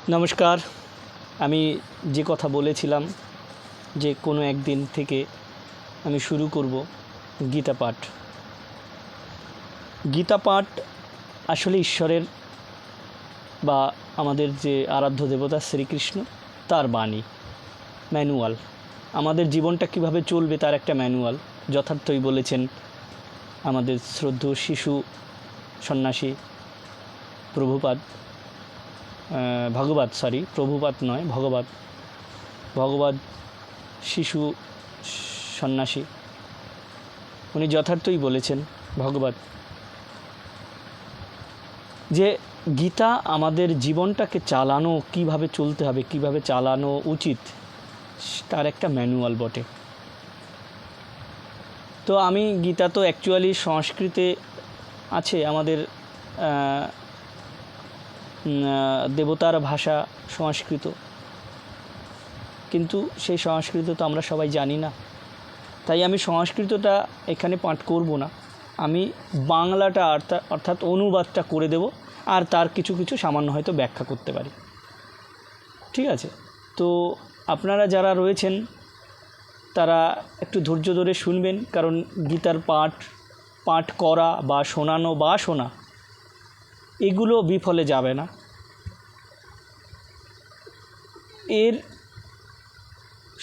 নমস্কার। আমি যে কথা বলেছিলাম যে কোনো একদিন থেকে আমি শুরু করব গীতা পাঠ। গীতা পাঠ আসলে ঈশ্বরের বা আমাদের যে আরাধ্য দেবতা শ্রীকৃষ্ণ তার বাণী, ম্যানুয়াল। আমাদের জীবনটা কিভাবে চলবে তার একটা ম্যানুয়াল। যথার্থই বলেছেন আমাদের শ্রদ্ধেয় শিশু সন্ন্যাসী প্রভুপাদ, প্রভুপাদ নয়, ভগবত শিশু সন্ন্যাসী, উনি যথার্থই বলেছেন ভগবত, যে গীতা আমাদের জীবনটাকে চালানো, কিভাবে চলতে হবে, কিভাবে চালানো উচিত, তার একটা ম্যানুয়াল বটে। তো আমি গীতা তো অ্যাকচুয়ালি সংস্কৃতে আছে, আমাদের দেবতার ভাষা সংস্কৃত, কিন্তু সেই সংস্কৃত তো আমরা সবাই জানি না। তাই আমি সংস্কৃতটা এখানে পাঠ করব না, আমি বাংলাটা অর্থাৎ অনুবাদটা করে দেব, আর তার কিছু কিছু সামান্য হয়তো ব্যাখ্যা করতে পারি। ঠিক আছে? তো আপনারা যারা রয়েছেন তারা একটু ধৈর্য ধরে শুনবেন, কারণ গীতার পাঠ করা বা শোনানো বা শোনা এগুলো বিফলে যাবে না। এর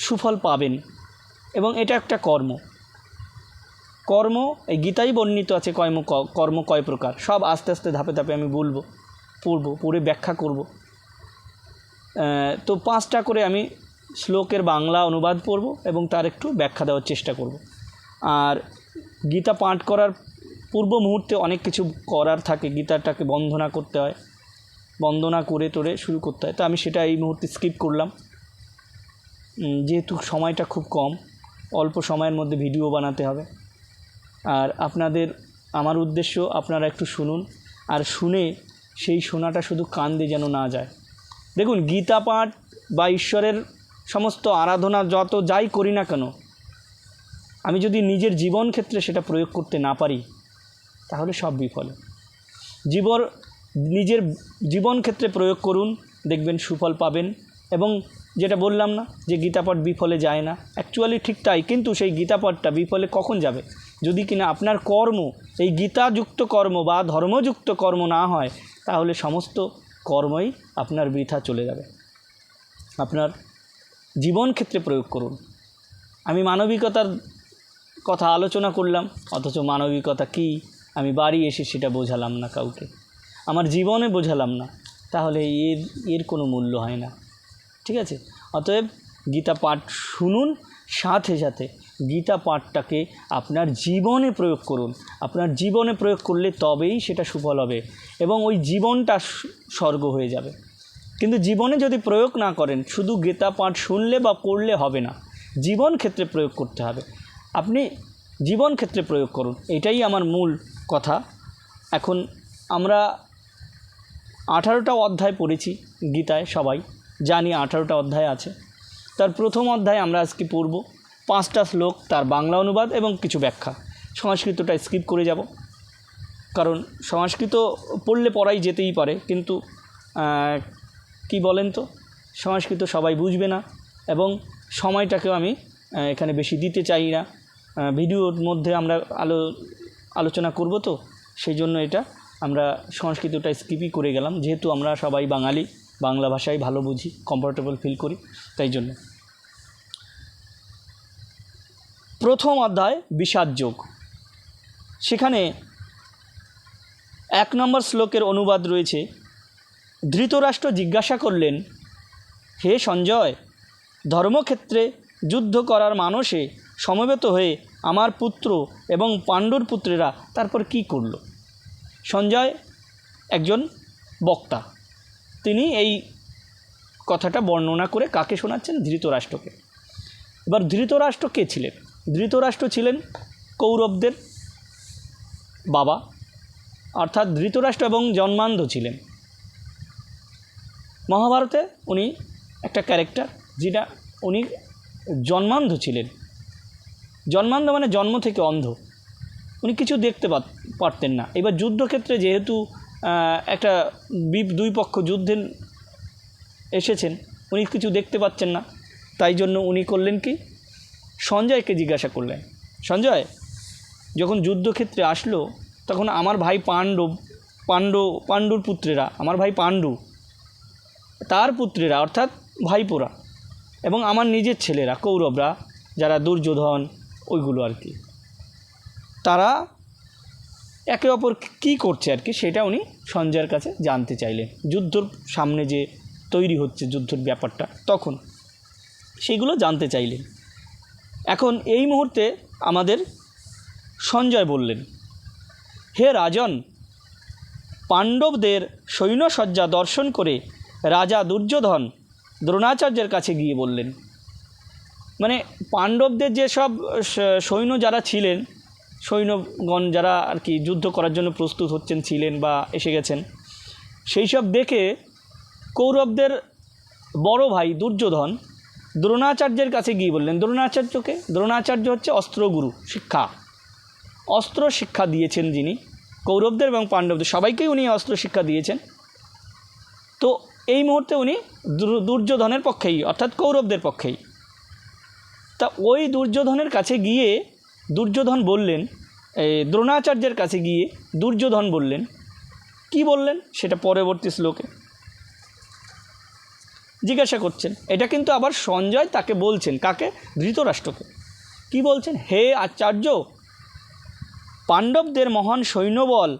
সুফল পাবেন, এবং এটা একটা কর্ম। এই গীতাই বর্ণিত আছে কর্ম কয় প্রকার, সব আস্তে আস্তে ধাপে ধাপে আমি পড়ে ব্যাখ্যা করব। তো 5টা করে আমি শ্লোকের বাংলা অনুবাদ পড়ব এবং তার একটু ব্যাখ্যা দেওয়ার চেষ্টা করব। আর গীতা পাঠ করার পূর্ব মুহূর্তে অনেক কিছু করার থাকে, গীতাটাকে বন্দনা করতে হয়, বন্দনা করে টোরে শুরু করতে হয়। তো আমি সেটা এই মুহূর্তে স্কিপ করলাম, যেহেতু সময়টা খুব কম, অল্প সময়ের মধ্যে ভিডিও বানাতে হবে। আর আমার উদ্দেশ্য আপনারা একটু শুনুন, আর শুনে সেই শোনাটা শুধু কান দিয়ে যেন না যায়। দেখুন, গীতা পাঠ বা ঈশ্বরের সমস্ত আরাধনা যত যাই করি না কেন, আমি যদি নিজের জীবন ক্ষেত্রে সেটা প্রয়োগ করতে না পারি তাহলে সব বিফলে। নিজের জীবন ক্ষেত্রে প্রয়োগ করুন, দেখবেন সুফল পাবেন। এবং যেটা বললাম না যে গীতা পাঠ বিফলে যায় না, অ্যাকচুয়ালি ঠিক তাই। কিন্তু সেই গীতা পাঠটা বিফলে কখন যাবে? যদি কিনা আপনার কর্ম এই গীতাযুক্ত কর্ম বা ধর্মযুক্ত কর্ম না হয়, তাহলে সমস্ত কর্মই আপনার বৃথা চলে যাবে। আপনার জীবন ক্ষেত্রে প্রয়োগ করুন। আমি মানবিকতার কথা আলোচনা করলাম, অথচ মানবিকতা কি আমি বাড়ি এসে সেটা বোঝালাম না কাউকে, আমার জীবনে বোঝালাম না, তাহলে এর কোনো মূল্য হয় না। ঠিক আছে? অতএব গীতা পাঠ শুনুন, সাথে সাথে গীতা পাঠটাকে আপনার জীবনে প্রয়োগ করুন। আপনার জীবনে প্রয়োগ করলে তবেই সেটা সুফল হবে এবং ওই জীবনটা স্বর্গ হয়ে যাবে। কিন্তু জীবনে যদি প্রয়োগ না করেন, শুধু গীতা পাঠ শুনলে বা পড়লে হবে না, জীবন ক্ষেত্রে প্রয়োগ করতে হবে। আপনি জীবন ক্ষেত্রে প্রয়োগ করুন, এটাই আমার মূল কথা। এখন আমরা 18টা অধ্যায় পড়েছি গীতায়, সবাই জানি 18টা অধ্যায় আছে। তার প্রথম অধ্যায় আমরা আজকে পড়ব, 5টা শ্লোক, তার বাংলা অনুবাদ এবং কিছু ব্যাখ্যা। সংস্কৃতটা স্কিপ করে যাব, কারণ সংস্কৃত পড়াই যেতেই পারে, কিন্তু কি বলেন তো, সংস্কৃত সবাই বুঝবে না এবং সময়টাকেও আমি এখানে বেশি দিতে চাই না। ভিডিওর মধ্যে আমরা আলোচনা করব, তো সেই জন্য এটা আমরা সংস্কৃতটা স্কিপই করে গেলাম, যেহেতু আমরা সবাই বাঙালি, বাংলা ভাষায় ভালো বুঝি, কমফোর্টেবল ফিল করি, তাই জন্য। প্রথম অধ্যায় বিষাদ যোগ, সেখানে 1 নম্বর শ্লোকের অনুবাদ রয়েছে। ধৃতরাষ্ট্র জিজ্ঞাসা করলেন, হে সঞ্জয়, ধর্মক্ষেত্রে যুদ্ধ করার মানসে সমবেত হয়ে আমার পুত্র এবং পাণ্ডুর পুত্রেরা তারপর কি করল? সঞ্জয় একজন বক্তা, তিনি এই কথাটা বর্ণনা করে কাকে শোনাচ্ছেন? ধৃতরাষ্ট্রকে। এবার ধৃতরাষ্ট্র কে ছিলেন? ধৃতরাষ্ট্র ছিলেন কৌরবদের বাবা, অর্থাৎ ধৃতরাষ্ট্র এবং জন্মান্ধ ছিলেন। মহাভারতে উনি একটা ক্যারেক্টার, যেটা উনি জন্মান্ধ ছিলেন। জন্মান্ধ মানে জন্ম থেকে অন্ধ, উনি কিছু দেখতে পারতেন না। এবার যুদ্ধক্ষেত্রে যেহেতু একটা দুই পক্ষ যুদ্ধের এসেছেন, উনি কিছু দেখতে পাচ্ছেন না, তাই জন্য উনি করলেন কি, সঞ্জয়কে জিজ্ঞাসা করলেন, সঞ্জয় যখন যুদ্ধক্ষেত্রে আসলো তখন আমার ভাই পাণ্ডুর পুত্রেরা, আমার ভাই পাণ্ডু তার পুত্রেরা অর্থাৎ ভাইপোরা এবং আমার নিজের ছেলেরা কৌরবরা যারা দুর্যোধন ওইগুলো আর কি, তারা একে অপর কী করছে আর কি, সেটা উনি সঞ্জয়ের কাছে জানতে চাইলেন। যুদ্ধর সামনে যে তৈরি হচ্ছে যুদ্ধের ব্যাপারটা, তখন সেগুলো জানতে চাইলেন। এখন এই মুহূর্তে আমাদের সঞ্জয় বললেন, হে রাজন, পাণ্ডবদের সৈন্যসজ্জা দর্শন করে রাজা দুর্যোধন দ্রোণাচার্যের কাছে গিয়ে বললেন, মানে পাণ্ডবদের যেসব সৈন্য যারা ছিলেন, সৈন্যগণ যারা আর কি যুদ্ধ করার জন্য প্রস্তুত ছিলেন বা এসে গেছেন, সেই সব দেখে কৌরবদের বড় ভাই দুর্যোধন দ্রোণাচার্যের কাছে গিয়ে বললেন। দ্রোণাচার্য হচ্ছে অস্ত্রগুরু, অস্ত্র শিক্ষা দিয়েছেন যিনি, কৌরবদের এবং পাণ্ডবদের সবাইকেই উনি অস্ত্র শিক্ষা দিয়েছেন। তো এই মুহূর্তে উনি দুর্যোধনের পক্ষেই অর্থাৎ কৌরবদের পক্ষেই। তা ওই দুর্যোধনের কাছে গিয়ে দুর্যোধন বললেন, দ্রোণাচার্যের কাছে গিয়ে দুর্যোধন বললেন, কি বললেন সেটা পরবর্তী শ্লোকে জিজ্ঞাসা করছেন। এটা কিন্তু আবার সঞ্জয় তাকে বলছেন, কাকে? ধৃতরাষ্ট্রকে। কি বলছেন? হে আচার্য, পাণ্ডবদের মহান সৈন্যবল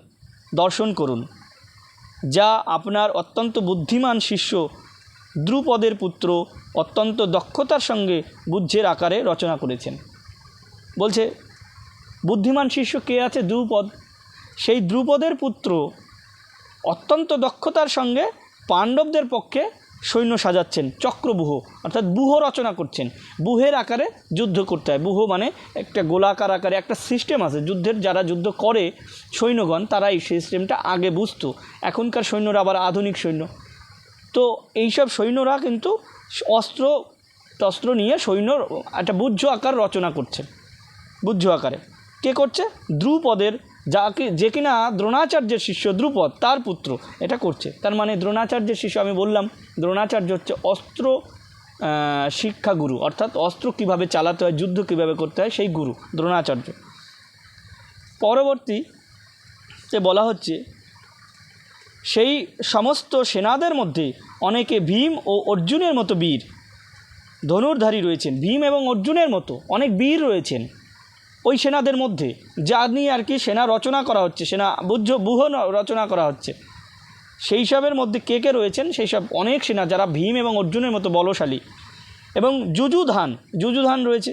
দর্শন করুন, যা আপনার অত্যন্ত বুদ্ধিমান শিষ্য দ্রুপদের পুত্র অত্যন্ত দক্ষতার সঙ্গে বুদ্ধের আকারে রচনা করেছেন। বলছে বুদ্ধিমান শিষ্য কে আছে? দ্রুপদ। সেই দ্রুপদের পুত্র অত্যন্ত দক্ষতার সঙ্গে পাণ্ডবদের পক্ষে সৈন্য সাজাচ্ছেন, চক্রব্যূহ অর্থাৎ ব্যূহ রচনা করছেন। ব্যূহের আকারে যুদ্ধ করতে হয়। ব্যূহ মানে একটা গোলাকার আকারে একটা সিস্টেম আছে যুদ্ধের। যারা যুদ্ধ করে সৈন্যগণ তারা এই সিস্টেমটা আগে বুঝতো। এখনকার সৈন্যরা আবার আধুনিক সৈন্য। তো এইসব সৈন্যরা কিন্তু অস্ত্র নিয়ে সৈন্য একটা বুদ্ধ আকার রচনা করছে। বুদ্ধ আকারে কে করছে? দ্রুপদের, যে কিনা দ্রোণাচার্যের শিষ্য দ্রুপদ, তার পুত্র এটা করছে। তার মানে দ্রোণাচার্যের শিষ্য, আমি বললাম দ্রোণাচার্য হচ্ছে অস্ত্র শিক্ষাগুরু, অর্থাৎ অস্ত্র কিভাবে চালাতে হয়, যুদ্ধ কিভাবে করতে হয়, সেই গুরু দ্রোণাচার্য। পরবর্তীতে বলা হচ্ছে, সেই সমস্ত সেনাদের মধ্যে অনেকে ভীম ও অর্জুনের মতো বীর ধনুর্ধারী রয়েছেন। ভীম এবং অর্জুনের মতো অনেক বীর রয়েছেন ওই সেনাদের মধ্যে, যা নিয়ে আর কি সেনা রচনা করা হচ্ছে, ব্যূহ রচনা করা হচ্ছে। সেই সবের মধ্যে কে কে রয়েছেন? সেই সব অনেক সেনা যারা ভীম এবং অর্জুনের মতো বলশালী। এবং যুযুধান রয়েছে,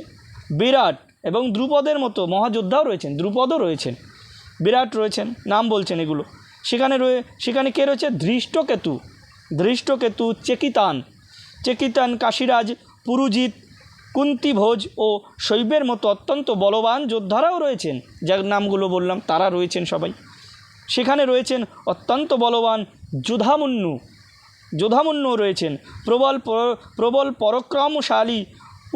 বিরাট এবং দ্রুপদের মতো মহাযোদ্ধাও রয়েছেন। দ্রুপদও রয়েছেন, বিরাট রয়েছেন, নাম বলছেন এগুলো। সেখানে কে রয়েছে? ধৃষ্টকেতু, চেকিতান, কাশীরাজ, পুরুজিৎ, কুন্তিভোজ ও শৈবের মতো অত্যন্ত বলবান যোদ্ধারাও রয়েছেন, যার নামগুলো বললাম তারা রয়েছেন সবাই। সেখানে রয়েছেন অত্যন্ত বলবান যোধামন্যু রয়েছেন, প্রবল পরাক্রমশালী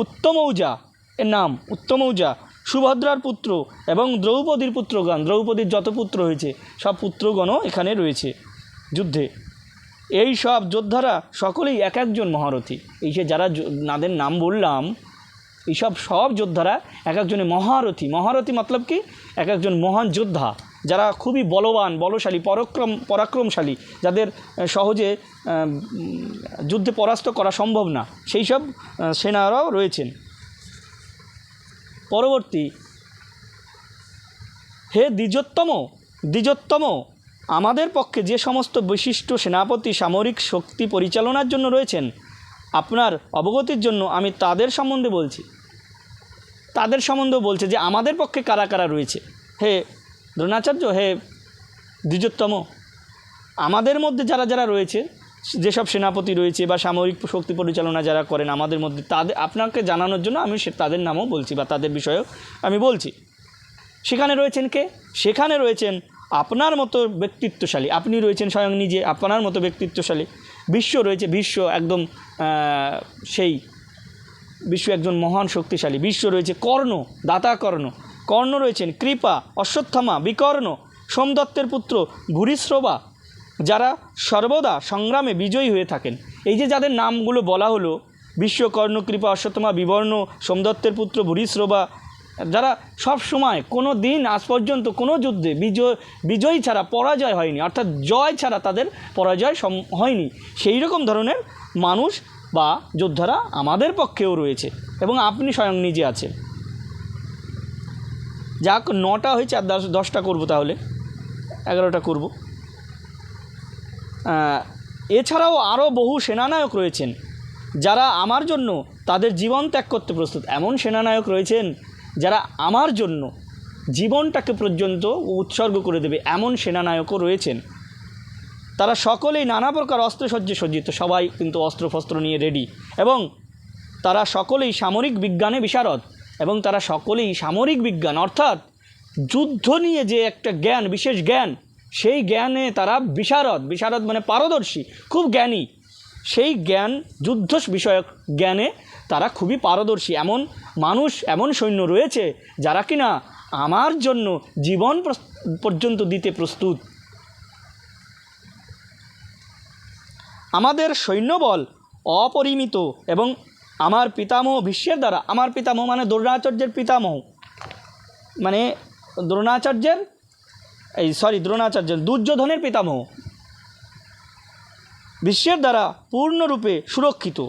উত্তমৌজা, এর নাম উত্তমৌজা, সুভদ্রার পুত্র এবং দ্রৌপদীর পুত্রগণ। দ্রৌপদীর যত পুত্র হয়েছে সব পুত্রগণও এখানে রয়েছে যুদ্ধে। এই সব যোদ্ধারা সকলেই এক একজন মহারথী। এই যে যারা নাদের নাম বললাম, এইসব সব যোদ্ধারা এক একজনে মহারথী মতলব কি? এক একজন মহান যোদ্ধা, যারা খুবই বলবান, বলশালী, পরাক্রমশালী, যাদের সহজে যুদ্ধে পরাস্ত করা সম্ভব না, সেই সব সেনারাও রয়েছেন। পরবর্তী, হে দ্বিজোত্তম, আমাদের পক্ষে যে সমস্ত বিশিষ্ট সেনাপতি সামরিক শক্তি পরিচালনার জন্য রয়েছেন, আপনার অবগতির জন্য আমি তাদের সম্বন্ধে বলছে যে আমাদের পক্ষে কারা কারা রয়েছে। হে দ্রোণাচার্য, হে দ্বিজোত্তম, আমাদের মধ্যে যারা যারা রয়েছে, যেসব সেনাপতি রয়েছে বা সামরিক শক্তি পরিচালনা যারা করেন আমাদের মধ্যে, আপনাকে জানানোর জন্য আমি তাদের নামও বলছি বা তাদের বিষয়েও আমি বলছি। সেখানে রয়েছেন কে? সেখানে রয়েছেন আপনার মতো ব্যক্তিত্বশালী, আপনি রয়েছেন স্বয়ং নিজে আপনার মতো ব্যক্তিত্বশালী। বিশ্ব রয়েছে, একদম সেই বিশ্ব একজন মহান শক্তিশালী। বিশ্ব রয়েছে কর্ণ রয়েছেন, কৃপা, অশ্বত্থামা, বিকর্ণ, সোমদত্তের পুত্র ভূরিশ্রবা, যারা সর্বদা সংগ্রামে বিজয়ী হয়ে থাকেন। এই যে যাদের নামগুলো বলা হলো, বিশ্বকর্ণ, কৃপা, অশ্বত্থামা, বিবর্ণ, সোমদত্তের পুত্র ভূরিশ্রবা, যারা সব সময় কোনো দিন আজ পর্যন্ত কোনো যুদ্ধে বিজয়ী ছাড়া পরাজয় হয়নি, অর্থাৎ জয় ছাড়া তাদের পরাজয় হয়নি, সেই রকম ধরনের মানুষ বা যোদ্ধারা আমাদের পক্ষেও রয়েছে এবং আপনি স্বয়ং নিজে আছেন। যাক, 9টা হয়েছে, আর 10টা করবো, তাহলে 11টা করব। এছাড়াও আরও বহু সেনানায়ক রয়েছেন যারা আমার জন্য তাদের জীবন ত্যাগ করতে প্রস্তুত। এমন সেনানায়ক রয়েছেন যারা আমার জন্য জীবনটাকে পর্যন্ত উৎসর্গ করে দেবে, এমন সেনানায়কও রয়েছেন। তারা সকলেই নানা প্রকার অস্ত্রসজ্জে সজ্জিত, সবাই কিন্তু অস্ত্রফস্ত্র নিয়ে রেডি, এবং তারা সকলেই সামরিক বিজ্ঞানে বিশারদ, এবং তারা সকলেই সামরিক বিজ্ঞান অর্থাৎ যুদ্ধ নিয়ে যে একটা জ্ঞান, বিশেষ জ্ঞান, সেই জ্ঞানে তারা বিশারদ মানে পারদর্শী, খুব জ্ঞানী। সেই জ্ঞান, যুদ্ধ বিষয়ক জ্ঞানে তারা খুবই পারদর্শী। এমন মানুষ, এমন সৈন্য রয়েছে যারা কিনা আমার জন্য জীবন পর্যন্ত দিতে প্রস্তুত। আমাদের সৈন্যবল অপরিমিত, এবং আমার পিতামহ ভীষ্মের দ্বারা, আমার পিতামহ মানে দ্রোণাচার্যের পিতামহ, মানে দ্রোণাচার্যের দুর্যোধনের পিতামহ, ভীষ্মের দ্বারা পূর্ণরূপে সুরক্ষিত।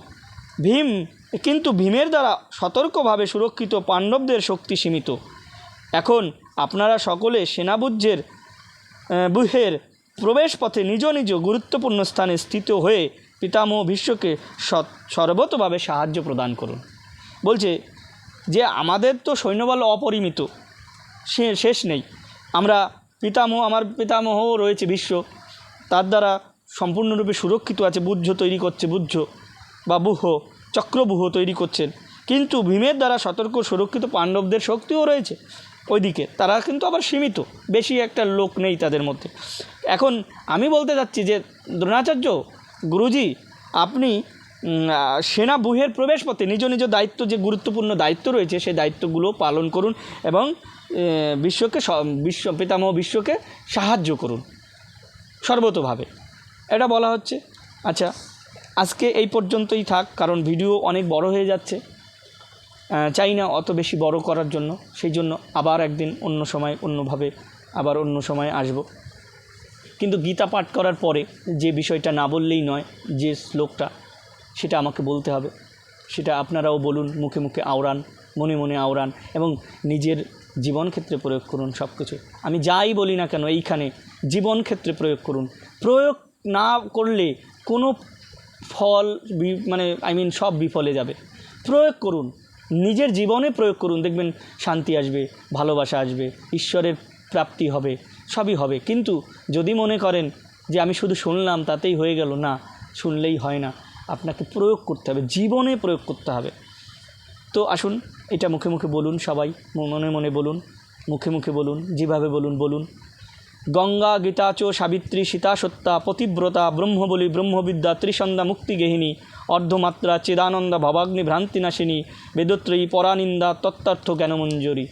কিন্তু ভীমের দ্বারা সতর্কভাবে সুরক্ষিত পাণ্ডবদের শক্তি সীমিত। এখন আপনারা সকলে বুহের প্রবেশ পথে নিজ নিজ গুরুত্বপূর্ণ স্থানে স্থিত হয়ে পিতামহ ভীষ্মকে সর্বতোভাবে সাহায্য প্রদান করুন। বলছে যে আমাদের তো সৈন্যবল অপরিমিত, শেষ নেই। আমার পিতামহ রয়েছে ভীষ্ম, তার দ্বারা সম্পূর্ণরূপে সুরক্ষিত আছে। বুদ্ধ বা চক্রবুহ তৈরি করছেন, কিন্তু ভীমের দ্বারা সতর্ক সুরক্ষিত পাণ্ডবদের শক্তিও রয়েছে ওইদিকে, তারা কিন্তু আবার সীমিত, বেশি একটা লোক নেই তাদের মধ্যে। এখন আমি বলতে চাচ্ছি যে দ্রোণাচার্য গুরুজি, আপনি সেনা ব্যুহের প্রবেশ পথে নিজ নিজ দায়িত্ব, যে গুরুত্বপূর্ণ দায়িত্ব রয়েছে, সেই দায়িত্বগুলো পালন করুন এবং পিতামহ বিশ্বকে সাহায্য করুন সর্বতোভাবে, এটা বলা হচ্ছে। আচ্ছা, আজকে এই পর্যন্তই থাক, কারণ ভিডিও অনেক বড় হয়ে যাচ্ছে, চাই না অত বেশি বড় করার জন্য। সেই জন্য আবার একদিন অন্য সময় আসব। কিন্তু গীতা পাঠ করার পরে যে বিষয়টা না বললেই নয়, যে শ্লোকটা, সেটা আমাকে বলতে হবে। সেটা আপনারাও বলুন, মুখে মুখে আওড়ান, মনে মনে আওড়ান, এবং নিজের জীবন ক্ষেত্রে প্রয়োগ করুন সব কিছু। আমি যাই বলি না কেন, এইখানে জীবন ক্ষেত্রে প্রয়োগ করুন। প্রয়োগ না করলে কোনো ফল সব বিফলে যাবে। প্রয়োগ করুন, নিজের জীবনে প্রয়োগ করুন, দেখবেন শান্তি আসবে, ভালোবাসা আসবে, ঈশ্বরের প্রাপ্তি হবে, সবই হবে। কিন্তু যদি মনে করেন যে আমি শুধু শুনলাম তাতেই হয়ে গেল, না, শুনলেই হয় না, আপনাকে প্রয়োগ করতে হবে, জীবনে প্রয়োগ করতে হবে। তো আসুন, এটা মুখে মুখে বলুন, সবাই মনে মনে বলুন, মুখে মুখে বলুন, যেভাবে বলুন। গঙ্গা গীতা চ সাবিত্রী সীতা সত্তা পতিব্রতা ব্রহ্মবলী ব্রহ্মবিদ্যা ত্রিসন্ধ্যা মুক্তিগেহিনী অর্ধমাত্রা চিদানন্দা ভবাগ্নি ভ্রান্তিনাশিনী বেদত্রয়ী পরানিন্দা তত্ত্বার্থ জ্ঞানমঞ্জুরি।